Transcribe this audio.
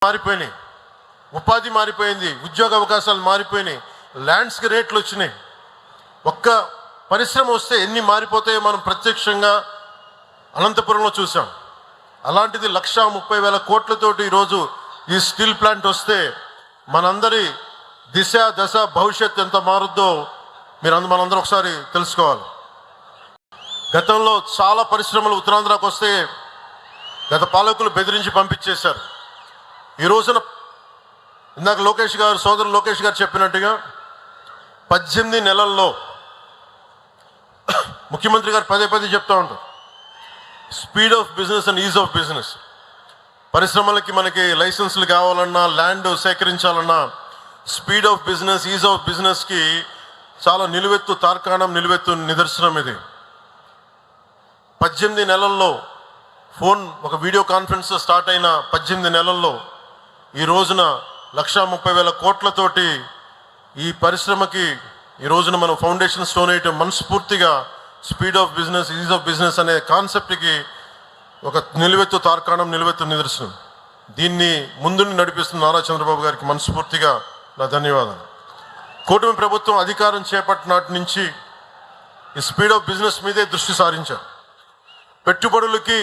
మారిపోయినాయి, ఉపాధి మారిపోయింది, ఉద్యోగ అవకాశాలు మారిపోయినాయి, ల్యాండ్స్కి రేట్లు వచ్చినాయి. ఒక్క పరిశ్రమ వస్తే ఎన్ని మారిపోతాయో మనం ప్రత్యక్షంగా అనంతపురంలో చూసాం. అలాంటిది 1,30,000 కోట్లతోటి ఈరోజు ఈ స్టీల్ ప్లాంట్ వస్తే మనందరి దిశ దశ భవిష్యత్తు ఎంత మారుద్దో మనందరం ఒకసారి తెలుసుకోవాలి. గతంలో చాలా పరిశ్రమలు ఉత్తరాంధ్రకు వస్తే గత పాలకులు బెదిరించి పంపించేశారు. ఈ రోజున ఇందాక సోదరు లోకేష్ గారు చెప్పినట్టుగా 18 నెలల్లో ముఖ్యమంత్రి గారు పదే చెప్తూ ఉంటారు, speed of business and ease of business. పరిశ్రమలకి మనకి లైసెన్సులు కావాలన్నా, ల్యాండ్ సేకరించాలన్నా speed of business, ease of బిజినెస్కి చాలా నిలువెత్తు నిదర్శనం ఇది. 18 నెలల్లో ఒక వీడియో కాన్ఫరెన్స్ స్టార్ట్ అయిన 18 నెలల్లో ఈ రోజున 1,30,000 కోట్లతోటి ఈ పరిశ్రమకి ఈ రోజున మనం ఫౌండేషన్ స్టోన్ వేయటం మనస్ఫూర్తిగా speed of business, ease of business అనే కాన్సెప్ట్కి ఒక నిలువెత్తు నిదర్శనం. దీన్ని ముందుని నడిపిస్తున్న నారా చంద్రబాబు గారికి మనస్ఫూర్తిగా నా ధన్యవాదాలు. కూటమి ప్రభుత్వం అధికారం చేపట్టినాటి నుంచి ఈ స్పీడ్ ఆఫ్ బిజినెస్ మీదే దృష్టి సారించారు. పెట్టుబడులకి